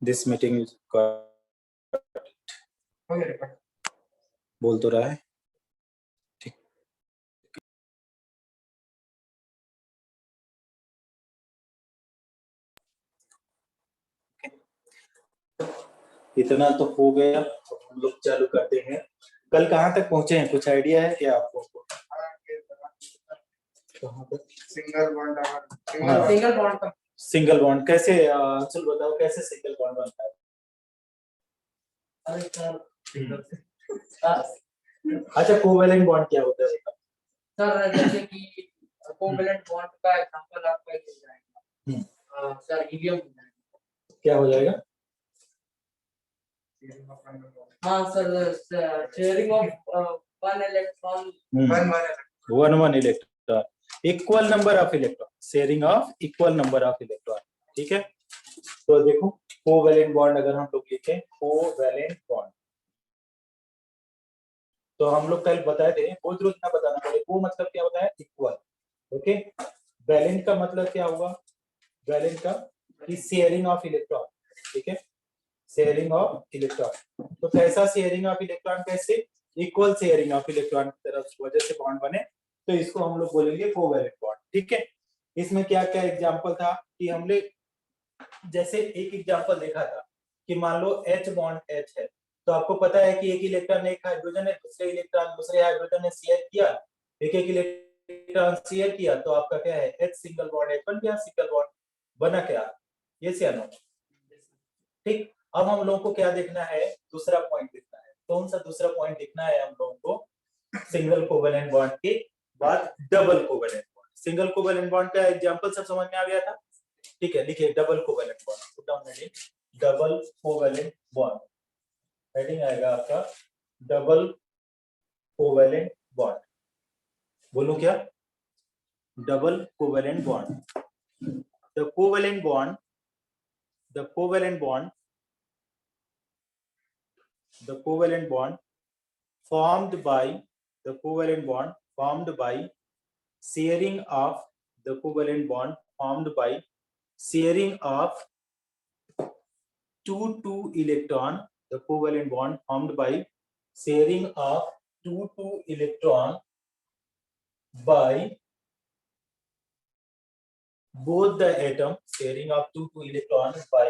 This meeting is बोल तो रहा है ठीक। इतना तो हो गया, हम लोग चालू करते हैं। कल कहाँ तक पहुंचे हैं, कुछ आइडिया है क्या आपको? कहाँ तक? सिंगल बॉन्ड सिंगल बॉन्ड कैसे, चल बताओ कैसे सिंगल बॉन्ड बनता है? अच्छा, कोवैलेंट बॉन्ड क्या होता है सर? जैसे कि कोवैलेंट बॉन्ड का एग्जांपल आपको एक मिल जाएगा सर, हीलियम क्या हो जाएगा? हाँ sir, sharing of one electron, one electron, equal number of electron, sharing of equal number of electron. ठीक है, तो देखो कोवैलेंट बॉन्ड अगर हम लोग लिखें कोवैलेंट बॉन्ड, तो हम लोग कल बताए थे, कोई जरूरत ना बताना पड़े, वो मतलब क्या होता है? इक्वल। ओके, वैलेंट का मतलब क्या होगा? वैलेंट का कि शेयरिंग ऑफ इलेक्ट्रॉन। ठीक है, शेयरिंग ऑफ इलेक्ट्रॉन। तो कैसा शेयरिंग ऑफ इलेक्ट्रॉन? कैसे? इक्वल शेयरिंग ऑफ इलेक्ट्रॉन की तरफ वजह से बॉन्ड बने, तो इसको हम लोग बोलेंगे कोवैलेंट बॉन्ड। ठीक है, इसमें क्या क्या एग्जांपल था कि हमने जैसे एक एग्जांपल देखा था कि मान लो H बॉन्ड H है, तो आपको पता है कि एक इलेक्ट्रॉन एक हाइड्रोजन है, दूसरे इलेक्ट्रॉन दूसरे हाइड्रोजन ने शेयर किया, एक इलेक्ट्रॉन शेयर किया, तो आपका क्या है? H सिंगल बॉन्ड H बन गया, सिंगल बॉन्ड बना क्या? ये से नो। ठीक, अब हम लोगों को क्या देखना है? दूसरा पॉइंट देखना है। कौन सा दूसरा पॉइंट देखना है हम लोगों को? सिंगल कोवैलेंट बॉन्ड के बाद double covalent bond. Single covalent bond का एग्जांपल सब समझ में आ गया था? ठीक है, लिखिए double covalent bond, put down heading double covalent bond. Heading आएगा आपका डबल कोवैलेंट बॉन्ड। बोलो क्या? Double covalent bond. The covalent bond, the covalent bond, the covalent bond formed by the covalent bond formed by sharing of the covalent bond formed by sharing of two electron, the covalent bond formed by sharing of two electron by both the atom, sharing of two electron by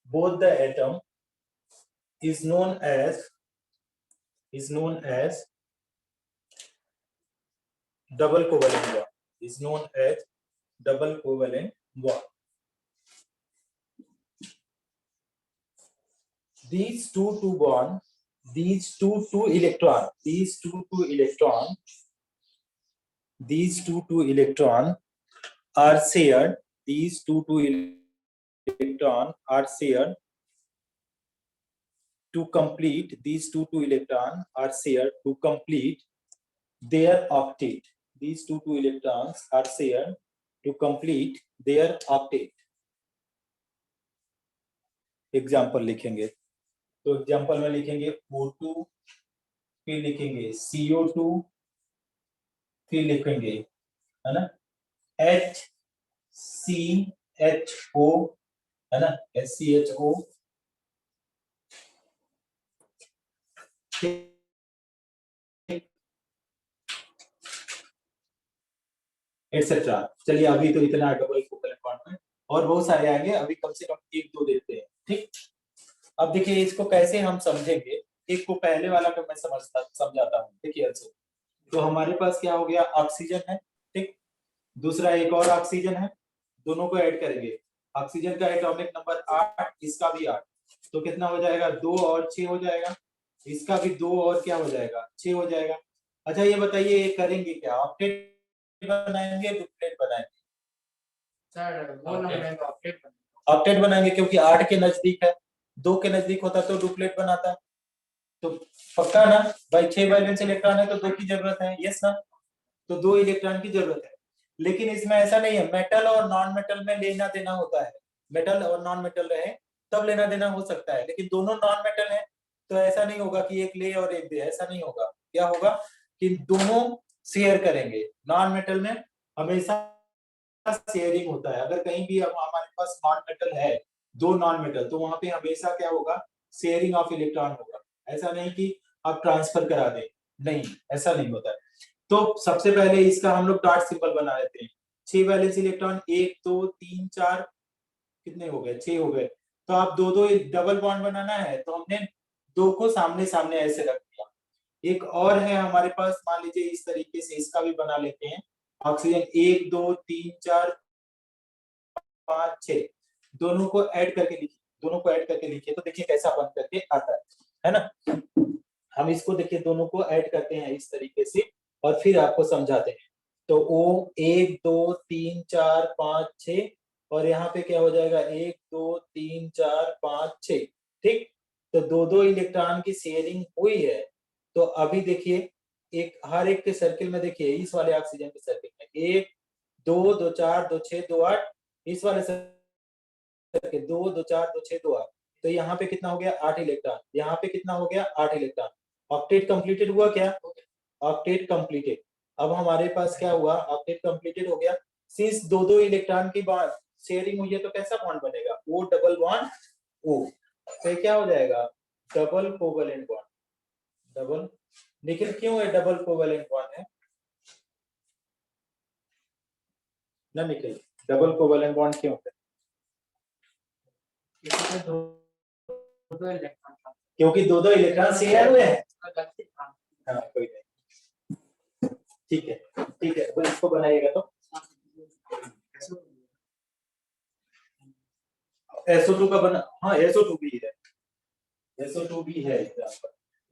both the atom is known as double covalent bond, is known as double covalent bond. These two bond, these two electron, these two electron are shared, these two electron are shared to complete, these two electron are shared to complete their octet. These two electrons are shared to complete their octet. Example लिखेंगे, तो example में लिखेंगे O2, फिर लिखेंगे CO2, फिर लिखेंगे है ना HCHO, है ना HCHO, एटसेट्रा। चलिए अभी तो इतना डबल कोवैलेंट बॉन्ड में, और बहुत सारे आएंगे, अभी कम से कम एक दो देते हैं। ठीक, अब देखिए इसको कैसे हम समझेंगे। एक को पहले वाला का मैं समझाता हूँ। देखिए अच्छा, तो हमारे पास क्या हो गया? ऑक्सीजन है, ठीक, दूसरा एक और ऑक्सीजन है, दोनों को ऐड करेंगे। ऑक्सीजन का एटॉमिक नंबर 8, इसका भी 8, तो कितना हो जाएगा? 2 और 6 हो जाएगा। इसका भी 2 और क्या हो जाएगा? 6 हो जाएगा। अच्छा ये बताइए ये करेंगे क्या? ऑक्टेट बनाएंगे, डुप्लेट बनाएंगे? सर वो नंबर ऑक्टेट बनाएंगे, क्योंकि 8 के नजदीक है, 2 के नजदीक होता तो डुप्लेट बनाता। तो पक्का ना भाई, 6 वैलेंस इलेक्ट्रॉन है तो 2 की जरूरत है, यस ना? तो 2 इलेक्ट्रॉन की जरूरत है। लेकिन इसमें ऐसा नहीं है, मेटल और नॉन मेटल में लेना देना होता है, मेटल और नॉन मेटल रहे तब लेना देना हो सकता है, लेकिन दोनों नॉन मेटल है तो ऐसा नहीं होगा कि एक ले और एक दे, ऐसा नहीं होगा। क्या होगा कि दोनों शेयर करेंगे। नॉन मेटल में हमेशा शेयरिंग होता है, अगर कहीं भी हमारे पास नॉन मेटल है, दो नॉन मेटल, तो वहां पे हमेशा क्या होगा, शेयरिंग ऑफ इलेक्ट्रॉन होगा। ऐसा नहीं कि आप ट्रांसफर करा दें, नहीं, ऐसा नहीं होता है। तो सबसे पहले इसका हम लोग डॉट सिंबल बना लेते हैं। 6 वैलेंस इलेक्ट्रॉन, 1 2 3 4, कितने हो गए, 6 हो गए। तो आप दो दो डबल बॉन्ड बनाना है तो हमने दो को सामने सामने ऐसे रख दिया। एक और है हमारे पास, मान लीजिए इस तरीके से, इसका भी बना लेते हैं। ऑक्सीजन 1 2 3 4 5 6, दोनों को ऐड करके लिखिए, दोनों को ऐड करके लिखिए तो देखिए कैसा बन करके आता है ना। हम इसको देखिए दोनों को ऐड करते हैं इस तरीके से और फिर आपको समझाते हैं। तो ओ 1 2 3 4 5 6, और यहाँ पे क्या हो जाएगा 1 2 3 4 5 6, ठीक। तो दो दो इलेक्ट्रॉन की शेयरिंग हुई है। तो अभी देखिए एक हर एक के सर्किल में, देखिए इस वाले ऑक्सीजन के सर्किल में 1 2 2 4 2 6 2 8, इस वाले सर्किल 2 2 4 2 6 2 8, तो यहाँ पे कितना हो गया 8 इलेक्ट्रॉन, यहाँ पे कितना हो गया 8 इलेक्ट्रॉन। ऑक्टेट कंप्लीटेड हुआ क्या, ऑक्टेट कंप्लीटेड। अब हमारे पास क्या हुआ, ऑक्टेट कंप्लीटेड हो गया। सिंस दो दो इलेक्ट्रॉन की बात शेयरिंग हुई है तो कैसा बॉन्ड बनेगा, ओ डबल बॉन्ड ओ, तो क्या हो जाएगा डबल कोवेलेंट बॉन्ड, डबल। लेकिन क्यों है डबल कोवेलेंट बॉन्ड है ना निकल, डबल कोवेलेंट बॉन्ड क्यों है, क्योंकि दो दो इलेक्ट्रॉन शेयर हुए हैं। हाँ कोई नहीं, ठीक है ठीक है, तो इसको बनाइएगा तो SO2 का बना, हाँ SO2 भी है, SO2 भी है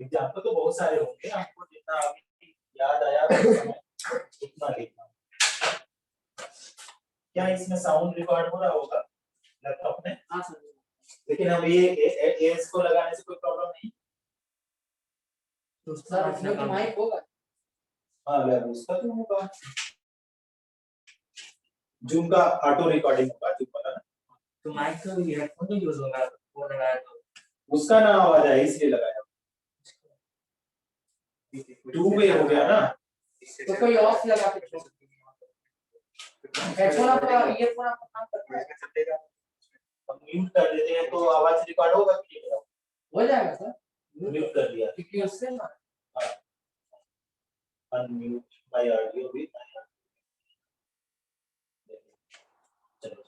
एग्जाम्पल तो बहुत सारे होंगे, आपको जितना अभी याद आया उतना लिखना। क्या इसमें साउंड रिकॉर्ड हो रहा होगा लैपटॉप में? हाँ सर। लेकिन हम ये एस को लगाने से कोई प्रॉब्लम नहीं, तो सर इसमें तो माइक होगा। हाँ लैब उसका तो होगा, जूम का ऑटो रिकॉर्डिंग होगा जूम वाला ना, तो माइक का भी हेडफोन तो यूज होगा, वो लगाया तो उसका ना आवाज आए इसलिए लगाया। टू वे हो गया ना, तो कोई ऑफ लगा के हेडफोन आपका ईयरफोन आपका काम करता है, हम म्यूट कर देते हैं तो आवाज रिकॉर्ड होगा कि नहीं, हो जाएगा सर, म्यूट कर दिया क्योंकि उससे ना, हां अनम्यूट माय ऑडियो भी, चलो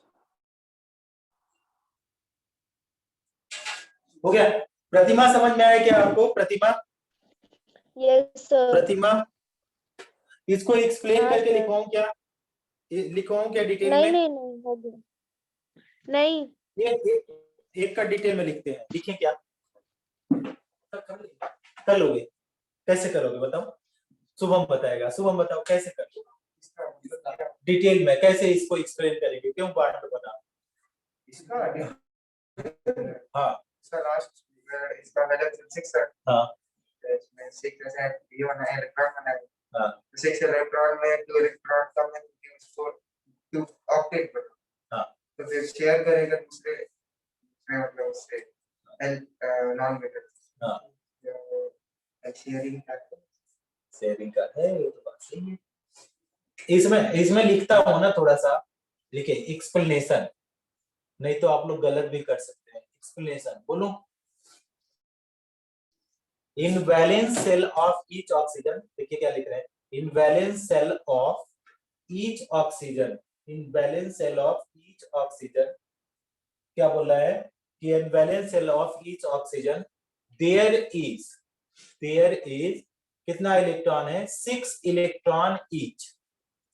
हो गया। प्रतिमा समझ में आया क्या आपको, प्रतिमा? Yes sir. प्रतिमा इसको एक्सप्लेन हाँ करके सर। लिखवाऊं क्या, लिखवाऊं क्या डिटेल नहीं में? नहीं नहीं हो गया, नहीं एक का डिटेल में लिखते हैं, लिखें क्या, कर लोगे? कैसे करोगे बताओ, शुभम बताएगा, शुभम बताओ कैसे करोगे डिटेल में, कैसे इसको एक्सप्लेन करेंगे, क्यों पार्ट में बताओ इसका। हाँ इसका लास्ट इसका वैलेंस 6 है। हाँ इसमें 6 जैसे ये बना है इलेक्ट्रॉन बना है। हाँ 6 इलेक्ट्रॉन में 2 इलेक्ट्रॉन कम है क्योंकि उसको 2 ऑक्टेट बना। हाँ तो फिर शेयर करेगा दूसरे मतलब उससे नॉन मेटल। हाँ शेयरिंग का है, ये तो बात सही है। इसमें लिखता हूँ ना थोड़ा सा, लिखे एक्सप्लेनेशन, नहीं तो आप लोग गलत भी कर सकते हैं। एक्सप्लेनेशन बोलो, in valence shell of each oxygen, देखिए क्या लिख रहे हैं, in valence shell of each oxygen, in valence shell of each oxygen, क्या बोल रहा है कि in valence shell of each oxygen there is कितना इलेक्ट्रॉन है, 6 electron each,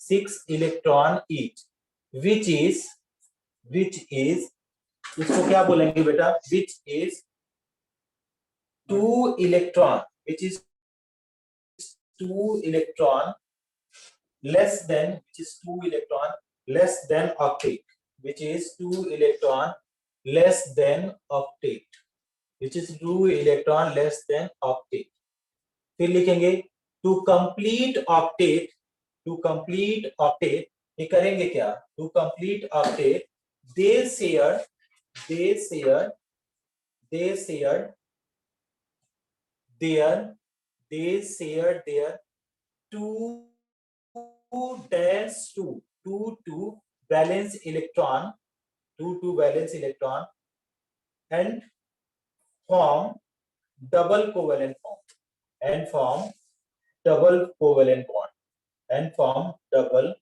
6 electron each, which is इसको क्या बोलेंगे बेटा, which is 2 electron, which is 2 electron less than, which is 2 electron less than octet, which is 2 electron less than octet, which is 2 electron less than octet। फिर लिखेंगे to complete octet ये करेंगे क्या, to complete octet they share their two to valence electron and form double covalent bond and form double covalent bond and form double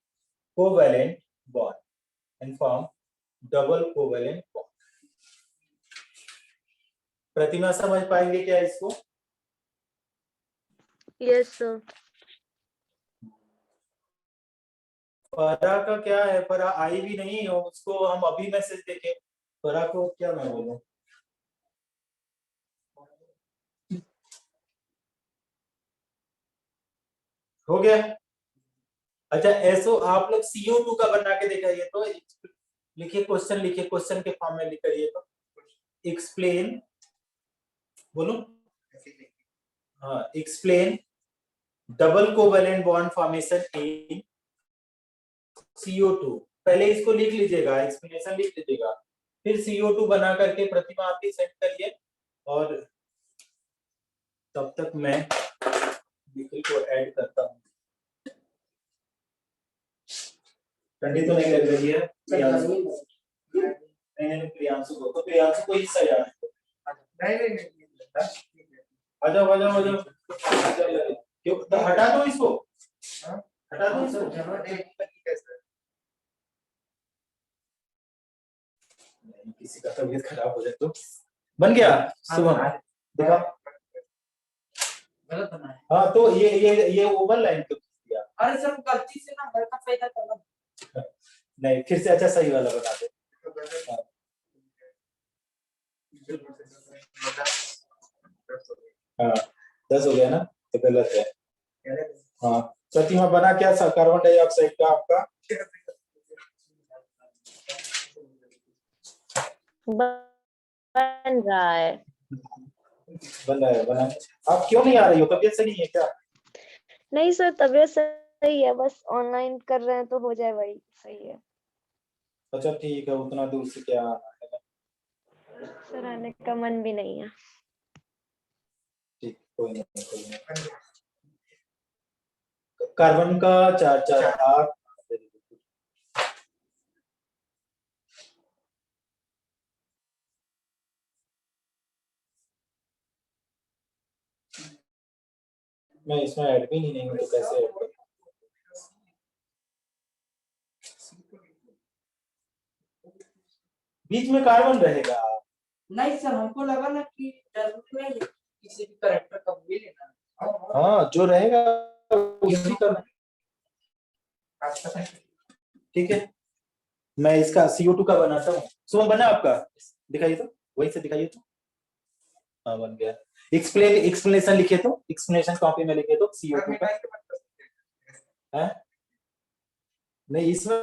covalent bond and form double covalent bond. प्रतिमा समझ पाएंगे क्या इसको? Yes sir. फरा का क्या है, फरा आई भी नहीं हो, उसको हम अभी मैसेज देखे, फरा को क्या मैं बोलूं? हो गया? अच्छा ऐसो आप लोग CO2 का बना के दिखाइए तो, लिखिए क्वेश्चन, लिखिए क्वेश्चन के फॉर्म में लिख करिए तो, एक्सप्लेन, बोलो हाँ, explain double covalent bond formation इन CO2। पहले इसको लिख लीजिएगा, एक्सप्लेनेशन लिख लीजिएगा, फिर CO2 बना करके प्रतिमा आप भी सेंड करिए, और तब तक मैं निखिल को ऐड करता हूँ। ठंडी तो नहीं लग रही है? प्रियांशु नहीं, प्रियांशु को, तो प्रियांशु को हिस्सा जाना है। नहीं आ जाओ क्यों, तो हटा दो इसको, हटा दो इसको। नहीं, किसी का तबीयत खराब हो जाए तो। बन गया शुभम, दिखा। गलत बना है। हाँ तो ये ओवर लाइन क्यों किया? अरे सर गलती से ना घर का फायदा करना। नहीं, फिर से अच्छा सही वाला बना दे। हाँ 10 हो गया ना, तो गलत है। हाँ प्रतिमा बना क्या कार्बन डाइऑक्साइड का आपका? बन रहा है। बना। आप क्यों नहीं आ रही हो, तबीयत सही नहीं है क्या? नहीं सर, तबीयत सही है, बस ऑनलाइन कर रहे हैं तो हो जाए वही सही है। अच्छा ठीक है, उतना दूर से क्या आना है? सर आने का मन भी नहीं है। ठीक, कोई नहीं। कार्बन का 4 मैं इसमें एडमिन ही नहीं हूँ तो कैसे ऐड करूं? बीच में कार्बन रहेगा? नहीं सर, हमको लगा ना कि जरूरी नहीं है किसी भी कैरेक्टर का भी लेना। हाँ जो रहेगा उसी का। ठीक है, मैं इसका CO2 का बनाता हूँ। सुबह बना आपका? दिखाइए तो, वही से दिखाइए तो। हाँ बन गया। एक्सप्लेनेशन लिखे तो, एक्सप्लेनेशन कॉपी में लिखे तो CO2 का है? नहीं इसमें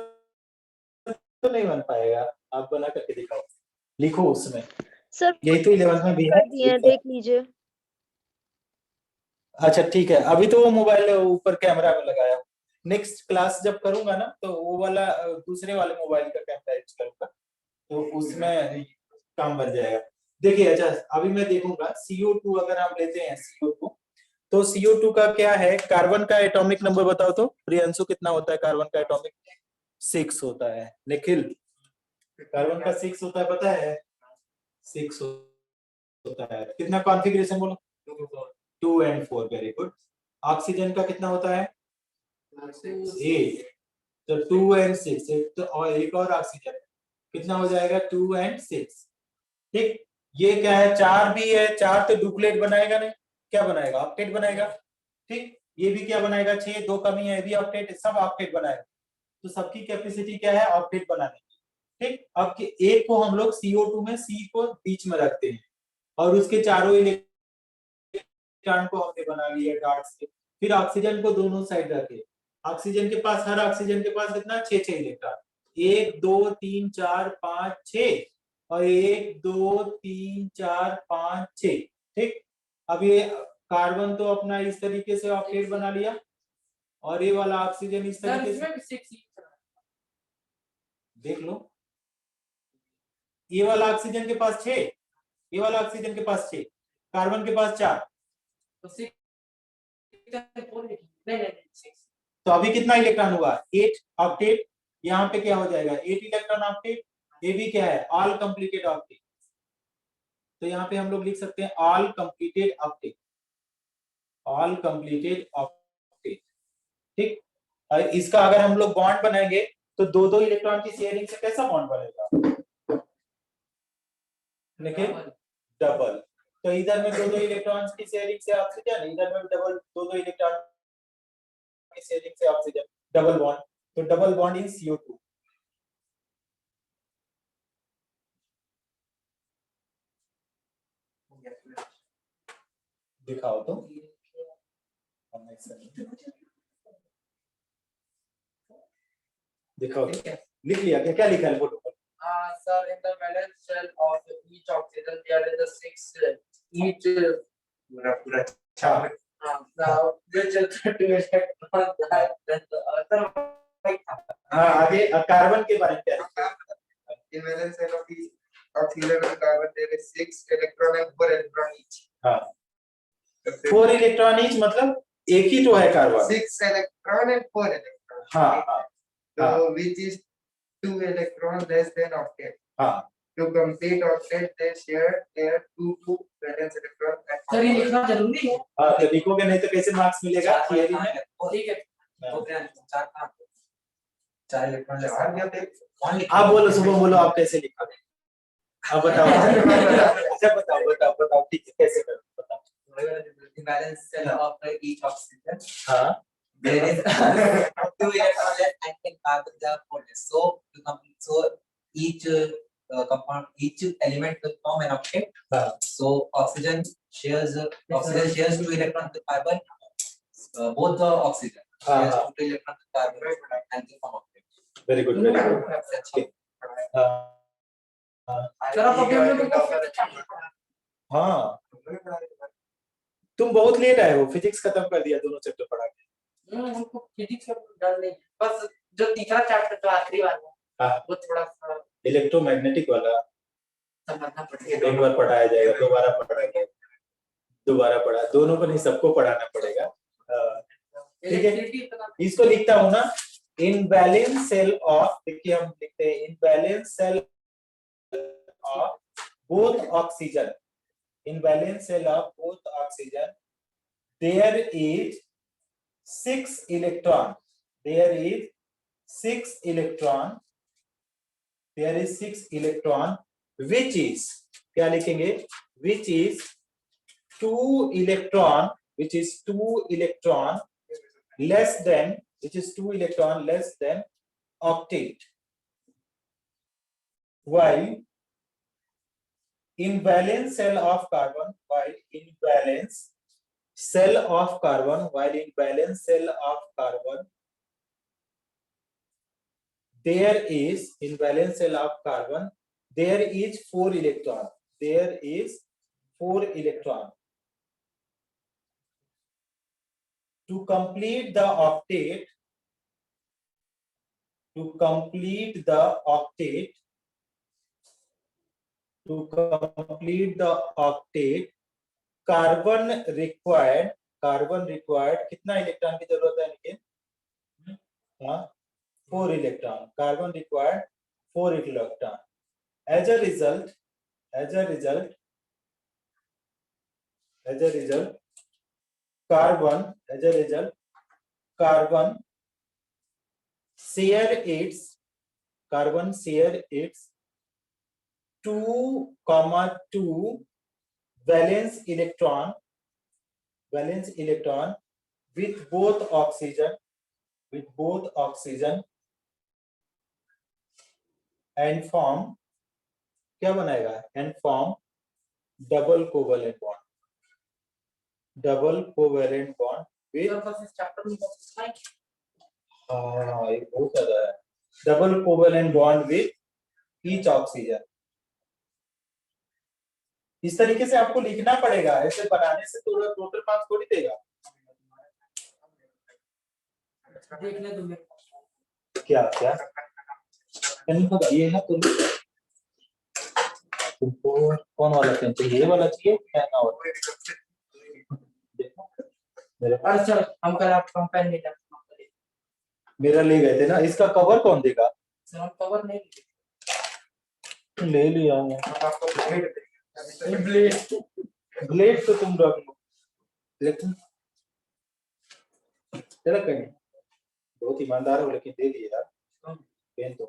तो नहीं बन पाएगा, आप बना करके दिखाओ, लिखो उसमें। सर यही तो 11th में भी है। कर दिए हैं, देख लीजिए। अच्छा ठीक है, अभी तो वो मोबाइल ऊपर कैमरा में लगाया। नेक्स्ट क्लास जब करूंगा ना तो वो वाला दूसरे वाले मोबाइल का कैमरा यूज करूंगा, तो उसमें काम बन जाएगा। देखिए अच्छा अभी मैं देखूंगा CO2 अगर हम लेते हैं CO2, तो CO2 का क्या है, कार्बन का एटॉमिक नंबर बताओ तो प्रियंशु, कितना होता है कार्बन का एटॉमिक? 6 होता है। निखिल कार्बन का 6 होता है, पता है? 6 होता है। कितना कॉन्फ़िगरेशन बोलो? 2 and 4, वेरी गुड। ऑक्सीजन का कितना होता है? 8। तो 2 and 6, तो और एक और ऑक्सीजन कितना हो जाएगा? 2 and 6। ठीक, ये क्या है, 4 भी है, 4 तो डुप्लेट बनाएगा नहीं, क्या बनाएगा? ऑक्टेट बनाएगा। ठीक, ये भी क्या बनाएगा? 6, 2 कमी है, ये भी ऑक्टेट, सब ऑक्टेट बनाएगा। तो सबकी कैपेसिटी क्या है? ऑक्टेट बनाने की। ठीक, अब एक को हम लोग CO2 में C को बीच में रखते हैं और उसके चारों इलेक्ट्रॉन को हमने बना लिया डॉट से, फिर ऑक्सीजन को दोनों साइड रखे। ऑक्सीजन के पास, हर ऑक्सीजन के पास कितना? 6 इलेक्ट्रॉन, 1 2 3 4 5 6, और 1 2 3 4 5 6। ठीक, अब ये कार्बन तो अपना इस तरीके से ऑक्टेट बना लिया, और ये वाला ऑक्सीजन इस सर तरीके इसमें से। भी 6 ही देख लो, ये वाला ऑक्सीजन के पास 6, ये वाला ऑक्सीजन के पास 6, कार्बन के पास 4। तो 6 नहीं 6 तो अभी कितना इलेक्ट्रॉन हुआ? 8 ऑक्टेट। यहाँ पे क्या हो जाएगा? 8 इलेक्ट्रॉन ऑक्टेट। ये भी क्या है? All completed octet. तो यहाँ पे हम लोग लिख सकते हैं all completed octet, all completed octet. ठीक, और इसका अगर हम लोग बॉन्ड बनाएंगे तो दो दो इलेक्ट्रॉन की शेयरिंग से कैसा बॉन्ड बनेगा? देखिए डबल। तो इधर में दो दो इलेक्ट्रॉन्स की शेयरिंग से ऑक्सीजन, इधर में डबल दो दो इलेक्ट्रॉन की शेयरिंग से ऑक्सीजन, डबल बॉन्ड। तो डबल बॉन्ड इन CO2। दिखाओ तो, दिखाओ, लिख लिया क्या? क्या लिखा है फोटो पर? sir, in the valence shell of each oxygen there is a 6 each पूरा now which is to effect on that then the other हाँ, आगे कार्बन के बारे में क्या लिखा है? in valence shell of each oxygen and carbon there is 6 electron and 4 electron each. हाँ, 4 इलेक्ट्रॉन ईच मतलब एक ही तो है कार्बन। 6 electron and 4 electron. हाँ हाँ So which is 2 electron less than octet. हाँ, To complete octet they share their 2 valence electron. Sir ये लिखना जरूरी है हाँ, तो लिखोगे नहीं तो कैसे मार्क्स मिलेगा थियरी में? ठीक है तो फिर 4 इलेक्ट्रॉन चार या देख आप बोलो, सुबह बोलो आप कैसे लिखोगे? आप बताओ। अच्छा बताओ बताओ बताओ, ठीक है, कैसे करोगे बताओ। the valence shell of each oxygen हाँ there is 2 electron less and in carbon there are 4 less. So to complete, so each compound, each element will form an octet. So oxygen shares 2 electrons with carbon. Both the oxygen shares 2 electrons with carbon and they form octet. Very good very good. Sir आप अभी हम लोग को हाँ, तुम बहुत late आए हो, फिजिक्स खत्म कर दिया दोनों चैप्टर पढ़ा के। हमको फिजिक्स का डर नहीं, बस जो तीसरा चैप्टर जो आखिरी वाला हाँ, वो थोड़ा सा इलेक्ट्रोमैग्नेटिक वाला समझना पड़ेगा। एक बार पढ़ाया जाएगा, दोबारा पढ़ाया जाएगा, दोबारा पढ़ा, दोनों को नहीं सबको पढ़ाना पड़ेगा। ठीक है, इसको लिखता हूँ ना, इन बैलेंस सेल ऑफ, देखिए हम लिखते हैं in valence shell of both oxygen, in valence cell of both oxygen there is 6 electron, there is 6 electron, there is 6 electron which is, क्या लिखेंगे, which is 2 electron, which is 2 electron less than, which is 2 electron less than octet, while in valence cell of carbon, while in valence cell of carbon, while in valence cell of carbon there is, in valence cell of carbon there is 4 electron, there is 4 electron. To complete the octet, to complete the octet, to complete the octet, carbon required कितना electron की जरूरत है लेकिन? हाँ, 4 electron, carbon required 4 electron. as a result carbon share its 2,2 valence electron with both oxygen and form, क्या बनाएगा, and form double covalent bond with, बस इस चैप्टर में बस हाँ ये बहुत ज्यादा है, double covalent bond with each oxygen। इस तरीके से आपको लिखना पड़ेगा, ऐसे बनाने से तो टोटल मार्क्स थोड़ी देगा। देखने दो मेरे क्या क्या पेन होगा ये है तुमको कौन वाला पेन चाहिए, ये वाला चाहिए क्या ना वाला? देखो मेरे और चल हम कल आप कंपेन नहीं करते मेरा ले गए थे ना, इसका कवर कौन देगा? सर हम कवर नहीं ले लिया है। हम आपको ब्लेड देंगे। ब्लेड ब्लेड तो तुम रख लो, लेकिन चलो कहीं बहुत ईमानदार हो, लेकिन दे दिए यार पेन तो।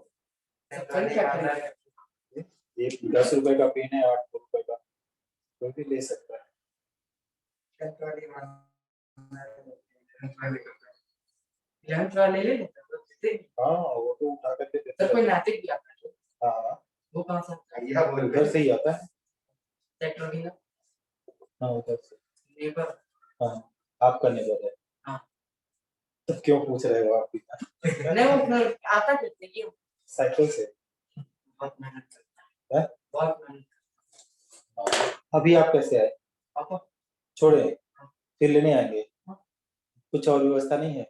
एक 10 रुपए का पेन है, 8 रुपए का, कोई भी ले सकता है। लंच वाले ले लेते हाँ वो तो उठा करके देते सर कोई हैं। नाटिक भी आता है हाँ वो कहाँ से भैया बोल उधर से ही आता है। सेक्टर भी ना हाँ उधर से। लेबर हाँ आपका नेबर है। हाँ। तो क्यों पूछ रहे हो आप? नहीं वो फिर आता कितने की साइकिल से। बहुत मेहनत करता है? है बहुत मेहनत हाँ। अभी आप कैसे आए? पापा छोड़े फिर लेने आएंगे? कुछ और व्यवस्था नहीं है?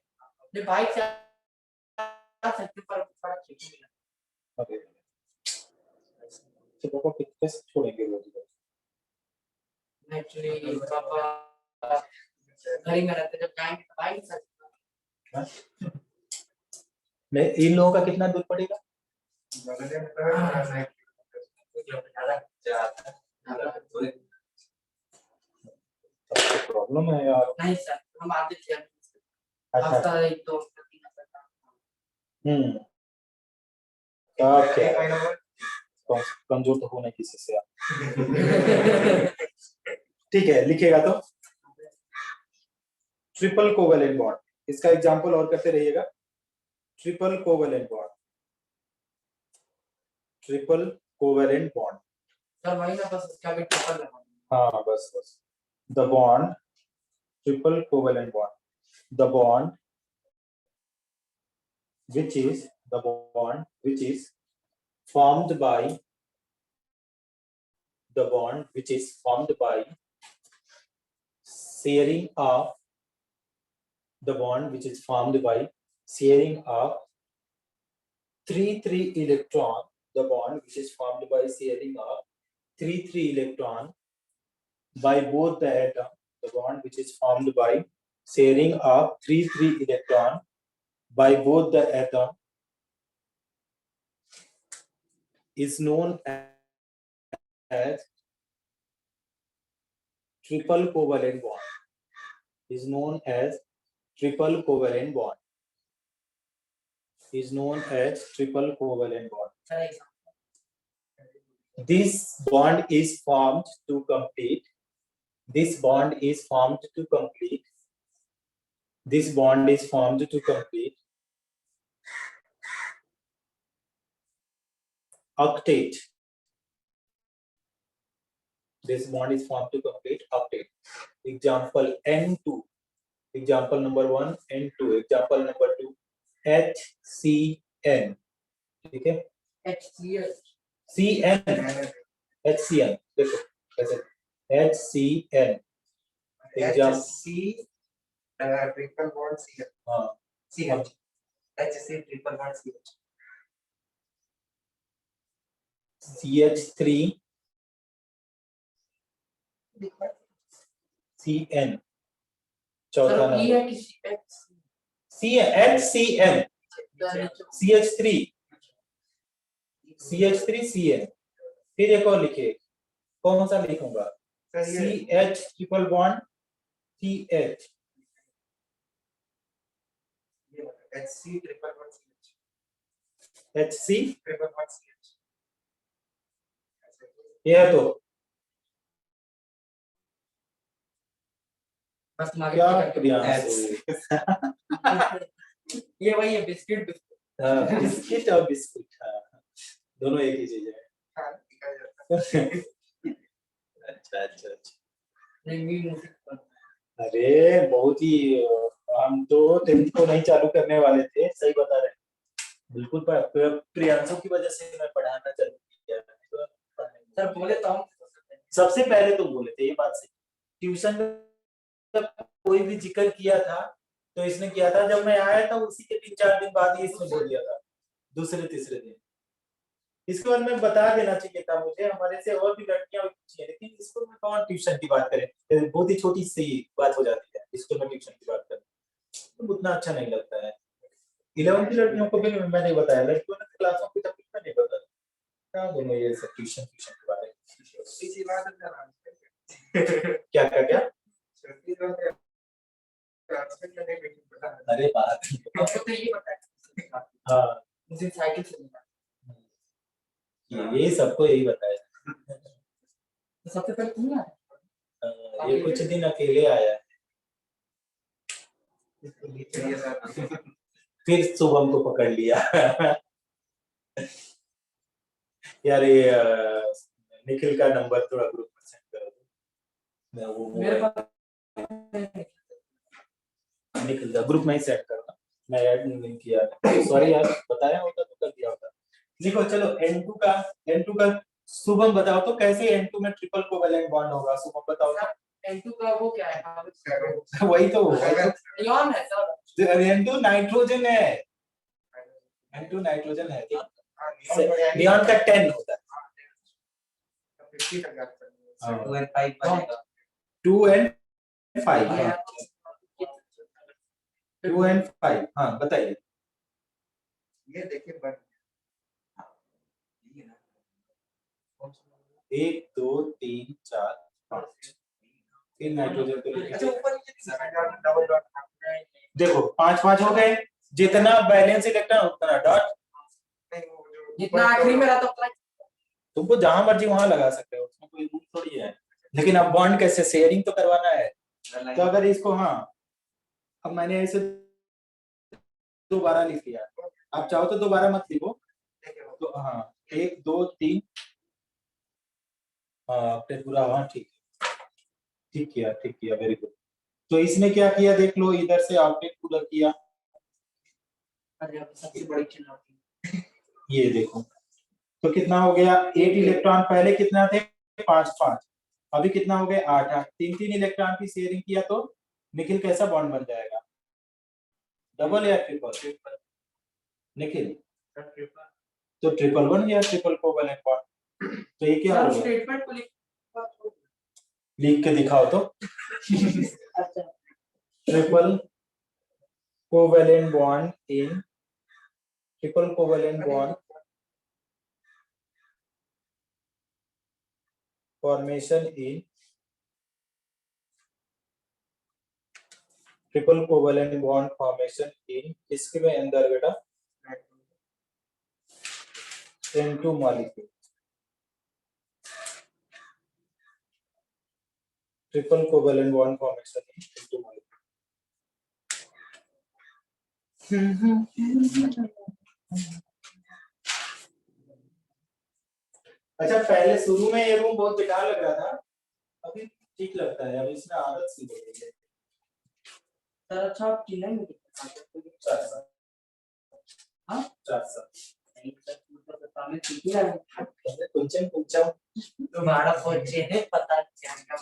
अपने बाइक से आ सकते पर थोड़ा चेकिंग मिला अरे तो पापा कितने से छोड़ेंगे रोज रोज? एक्चुअली पापा घर ही में रहते जब जाएंगे तो बाइक से हाँ? मैं इन लोगों का कितना दूर पड़ेगा? प्रॉब्लम है यार। नहीं सर हम आते थे अच्छा हफ्ता एक दो हफ्ता 3 हफ्ता क्या कमजोर तो होने किसी से आप। ठीक है लिखेगा तो ट्रिपल कोवेलेंट बॉन्ड, इसका एग्जांपल और करते रहिएगा। Triple covalent bond, triple covalent bond. Sir वही ना बस उसका भी ट्रिपल लगा हाँ बस बस the bond triple covalent bond, the bond which is formed by the bond which is formed by sharing of the bond which is formed by sharing of 3 electron, the bond which is formed by sharing of 3 electron by both the atom, the bond which is formed by sharing of 3 electron by both the atom is known as triple covalent bond, is known as triple covalent bond, is known as triple covalent bond. Sir example This bond is formed to complete, this bond is formed to complete, this bond is formed to complete octet. This bond is formed to complete octet. Example N2, example number 1 N2, example number 2 HCN. ठीक है HCl CN HCN देखो कैसे HCN exam triple bond C हाँ CH HC triple bond CH CH3 CN चौथा sir ये number है कि HCN CH3 CH3 CN फिर एक और लिखिए, कौन सा लिखूंगा? CH triple bond CH HC triple bond CH HC triple bond CH ये है तो बस तुम्हारे क्या करके प्रियांशु ये वही है बिस्किट बिस्किट हाँ, बिस्किट और बिस्कुट हाँ दोनों एक ही चीज है। हाँ दिखाई जाता है अच्छा अच्छा अच्छा नहीं म्यूजिक अरे बहुत ही हम तो 10th को नहीं चालू करने वाले थे, सही बता रहे हैं। बिल्कुल प्रियांशु की वजह से मैं पढ़ाना चालू किया। सर बोले तो हम सबसे पहले तुम बोले थे ये बात से, ट्यूशन में कोई भी जिक्र किया था तो इसने किया था, जब मैं आया था उसी के 3-4 दिन बाद ही इसने बोल दिया था, दूसरे तीसरे दिन। इसके बारे में बता देना चाहिए था मुझे, हमारे से और भी लड़कियां पूछी है, लेकिन स्कूल में कौन ट्यूशन की बात करे, बहुत ही छोटी सी बात हो जाती है स्कूल में ट्यूशन की बात करें, तो उतना अच्छा नहीं लगता है। 11वीं की लड़कियों को भी मैं नहीं बताया, लड़कियों ने क्लासों की तक मैं नहीं बताया, क्या बोलूं ये सब ट्यूशन ट्यूशन के बारे में। इसी बात है ना। क्या क्या क्या? छोटी बात है, क्लासमेट का नहीं लेकिन पता है। अरे बात आपको तो ये पता है। हाँ, मुझे साइकिल से मिला। ये सबको यही बताया। तो सबसे पहले तुम आया। ये कुछ दिन अकेले आया है, फिर शुभम को पकड़ लिया। यार ये निखिल का नंबर थोड़ा ग्रुप में सेंड करो, मैं वो मेरे पास निखिल का ग्रुप में ही सेंड करो, मैं ऐड नहीं किया, सॉरी यार, बताया होता तो कर दिया होता। लिखो चलो N2 का शुभम बताओ तो कैसे N2 में ट्रिपल कोवेलेंट बॉन्ड होगा, शुभम बताओ तो। N2 का वो क्या है? वही तो नियॉन है सर। N2 नाइट्रोजन है, N2 नाइट्रोजन है, नियॉन का 10 होता है। 50 तक जाता है। 2 and 5 बनेगा। 2 and 5, हाँ 2 and 5, हाँ बताइए। ये देखिए बन 1 2 3 4 5 फिर नाइट्रोजन को अच्छा लेके ऊपर नीचे डबल डॉट देखो 5 5 हो गए, जितना बैलेंस इलेक्ट्रॉन उतना डॉट, नहीं वो जो जितना आखिरी में रहता उतना तुमको जहां मर्जी वहां लगा सकते हो, उसमें कोई रूल थोड़ी है, लेकिन अब बॉन्ड कैसे शेयरिंग तो करवाना है, तो अगर इसको हाँ, अब मैंने ऐसे दोबारा लिख दिया, आप चाहो तो दोबारा मत लिखो, तो हाँ 1 2 3, हाँ आपने पूरा, हाँ ठीक किया वेरी गुड। तो इसने क्या किया देख लो, इधर से आपने पूरा किया, सबसे बड़ी चुनौती। ये देखो तो कितना हो गया, 8 इलेक्ट्रॉन, पहले कितना थे 5 5, अभी कितना हो गया 8 8, 3 3 इलेक्ट्रॉन की शेयरिंग किया तो निखिल कैसा बॉन्ड बन जाएगा, डबल या ट्रिपल? निखिल तो ट्रिपल बन गया, ट्रिपल कोवेलेंट बॉन्ड। तो ये क्या हो गया, स्टेटमेंट को लिख के दिखाओ तो। अच्छा triple covalent bond in, triple covalent bond formation in triple covalent bond formation इन किसके में अंदर बेटा, N2 molecule, triple covalent bond formation इन N2 मॉलिक्यूल। अच्छा पहले शुरू में ये रूम बहुत बेकार लग रहा था, अभी ठीक लगता है, अभी इसमें आदत सी हो गई है। सर अच्छा आप चिल्लाई में कितना 4 साल, हाँ 4 साल नहीं सर मतलब सामने सीखी रहा है కొంచెం तुम्हारा पहुंचे है पता क्या क्या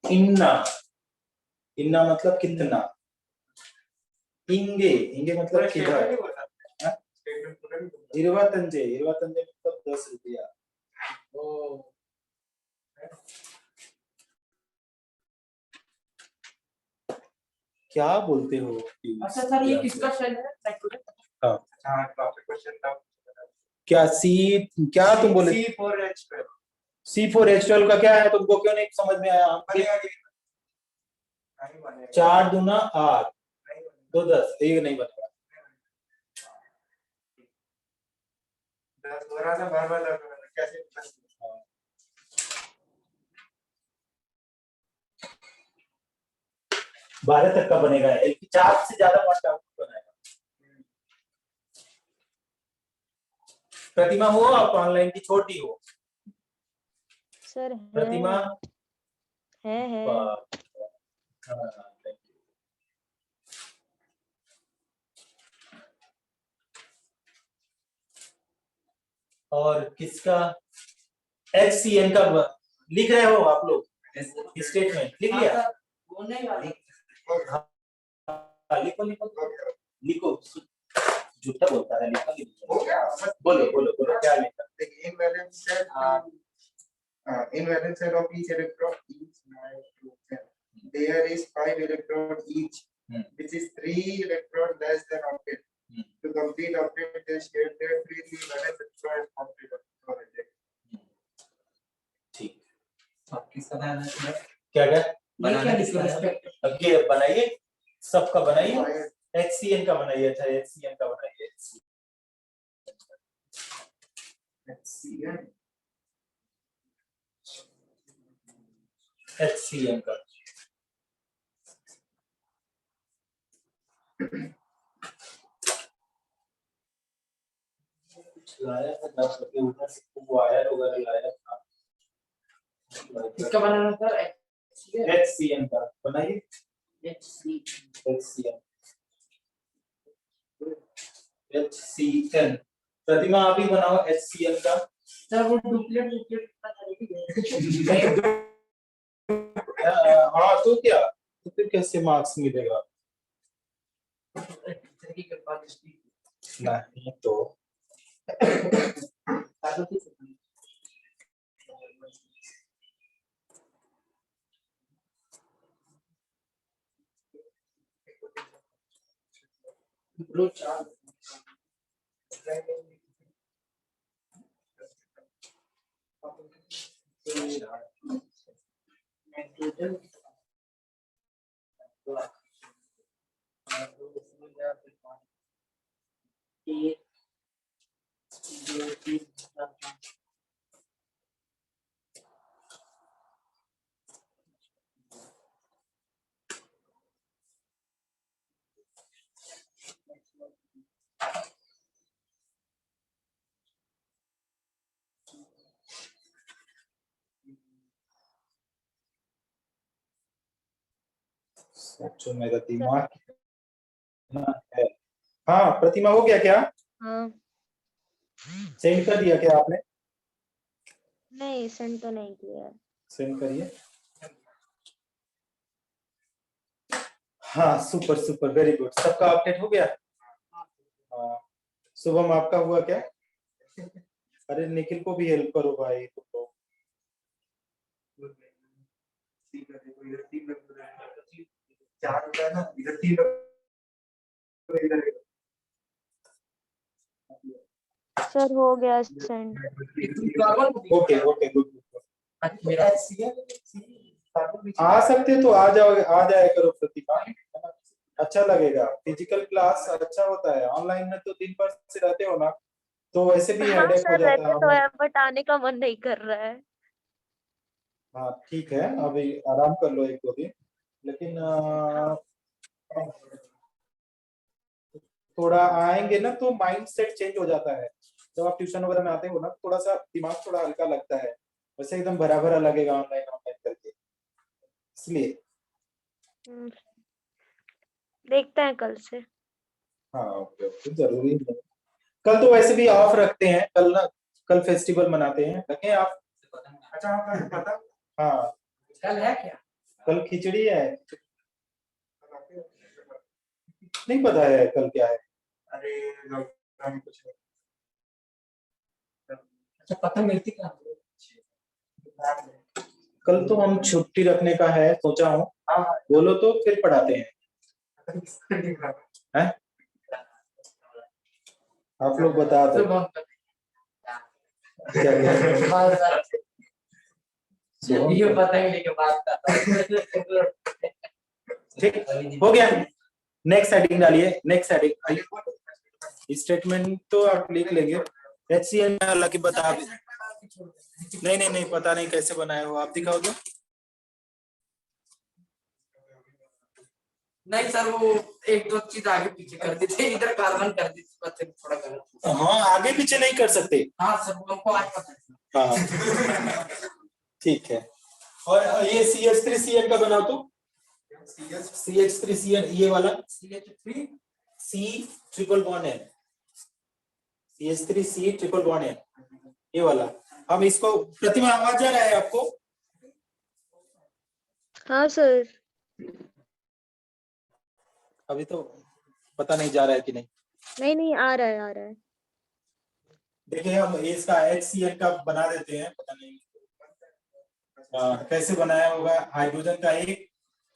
इन्ना, इन्ना मतलब कितना, इंगे मतलब किधर, 20 मतलब 10 रुपया। क्या बोलते हो? अच्छा सर ये किसका शेल है? हाँ हाँ टॉपिक क्वेश्चन था क्या सी, क्या तुम बोले C4H12 C4H12 का क्या है, तुमको क्यों नहीं समझ में आया? 4 दूना 8 2 10, ये नहीं बनेगा। 10 दोबारा ना बार बार कैसे 12 तक का बनेगा, 4 से ज्यादा मत बनाएगा। प्रतिमा हो आप ऑनलाइन की छोटी हो? सर प्रतिमा है हाँ, thank you। और किसका HCN का लिख रहे हो आप लोग, स्टेटमेंट लिख लिया? वो नहीं वाली लिखो लिखो लिखो, झूठा बोलता है, लिखो लिखो। हो गया बस बोलो बोलो बोलो क्या लिखा? देखिए इनवैलेंस set invariant set of each electron each 9 to 10. There is 5 electron each, which is 3 electron less than octet. To complete octet, they share their freely when electron is complete. ठीक, अब किसका बनाना है? क्या क्या बनाना किसका है? अब ये बनाइए, सबका बनाइए, HCN का बनाइए, अच्छा HCN का बनाइए, HCN का। लाया था 10 रुपये उधर से, वो वायर वगैरह लाया था। किसका बनाना था? HCN का बनाइए, HCN प्रतिमा आप ही बनाओ HCN का। सर वो डुप्लीकेट हाँ तो क्या, तो फिर कैसे मार्क्स मिलेगा? नहीं तो सोचो, मेरा दिमाग कितना है। हाँ प्रतिमा हो गया क्या? हाँ सेंड कर दिया क्या आपने? नहीं, सेंड तो नहीं किया है। सेंड करिए। हाँ सुपर सुपर, वेरी गुड, सबका अपडेट हो गया। हाँ शुभम आपका हुआ क्या? अरे निखिल को भी हेल्प करो भाई तो। चार होता है ना, इधर 3 इधर सर हो गया सेंड। Okay okay good. आ सकते तो आ जाओगे, आ जाया करो प्रतिभा, अच्छा लगेगा। फिजिकल क्लास अच्छा होता है, ऑनलाइन में तो दिन भर से रहते हो ना, तो वैसे भी हाँ हेडेक हो सर, जाता रहते तो है। है बट आने का मन नहीं कर रहा है। हाँ ठीक है, अभी आराम कर लो 1-2 दिन, लेकिन थोड़ा आएंगे ना तो माइंड सेट चेंज हो जाता है। जब आप ट्यूशन वगैरह में आते हो ना, थोड़ा सा दिमाग थोड़ा हल्का लगता है, वैसे एकदम भरा भरा लगेगा ऑनलाइन ऑनलाइन करके, इसलिए। देखते हैं कल से। हाँ ओके ओके, जरूरी है। कल तो वैसे भी ऑफ रखते हैं, कल ना, कल फेस्टिवल मनाते हैं, रखें आप? अच्छा आपको पता? हाँ कल है क्या? कल खिचड़ी है, नहीं पता है कल क्या है? अरे हम कुछ अच्छा पता मिलती क्या? कल तो हम छुट्टी रखने का है सोचा हूँ, बोलो तो फिर पढ़ाते हैं। आप लोग बता दो क्या ये पता ही लेके बात ठीक हो गया। नेक्स्ट हेडिंग डालिए, नेक्स्ट हेडिंग स्टेटमेंट तो आप लिख लेंगे। HCN हालांकि बता भी नहीं नहीं नहीं, पता नहीं कैसे बनाए हो आप, दिखाओ तो। नहीं सर, वो एक दो चीज आगे पीछे कर दी थी, इधर कार्बन कर दी थी, थोड़ा गलत। हाँ आगे पीछे नहीं कर सकते। हाँ सर, हमको आज पता है। हाँ ठीक है। और ये CH3CN का बनाओ तो, CH3CN ये वाला CH3 C triple bond N, CH3C triple bond N, ये वाला। हम इसको, प्रतिमा आवाज आ रहा है आपको? हाँ सर। अभी तो पता नहीं जा रहा है कि नहीं। नहीं नहीं आ रहा है, आ रहा है। देखिए हम इसका HCl का बना देते हैं, पता नहीं कैसे बनाया होगा। हाइड्रोजन का एक,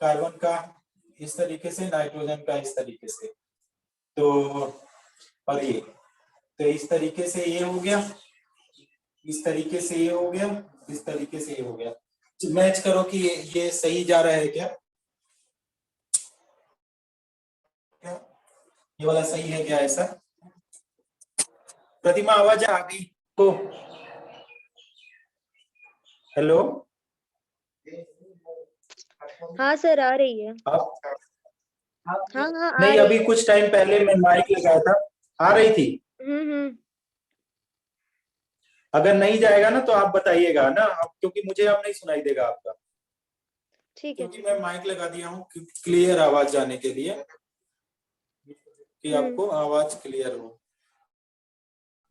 कार्बन का इस तरीके से, नाइट्रोजन का इस तरीके से, तो और ये तो इस तरीके से ये हो गया, इस तरीके से ये हो गया, इस तरीके से ये हो गया। मैच करो कि ये सही जा रहा है क्या, ये वाला सही है क्या ऐसा। प्रतिमा आवाज आ गई तो हेलो। हाँ सर आ रही है। आप हाँ हाँ आ नहीं, रही अभी है। कुछ टाइम पहले मैं माइक लगाया था, आ रही थी। हम्म। अगर नहीं जाएगा ना तो आप बताइएगा ना, क्योंकि मुझे अब नहीं सुनाई देगा आपका, ठीक है क्योंकि मैं माइक लगा दिया हूँ क्लियर आवाज जाने के लिए, कि आपको आवाज क्लियर हो।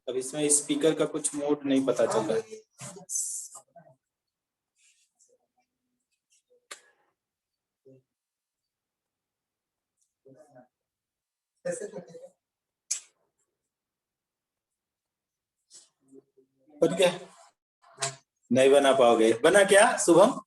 अब इसमें स्पीकर का कुछ मोड नहीं पता चल रहा है। बन गया? नहीं बना पाओगे। बना क्या शुभम?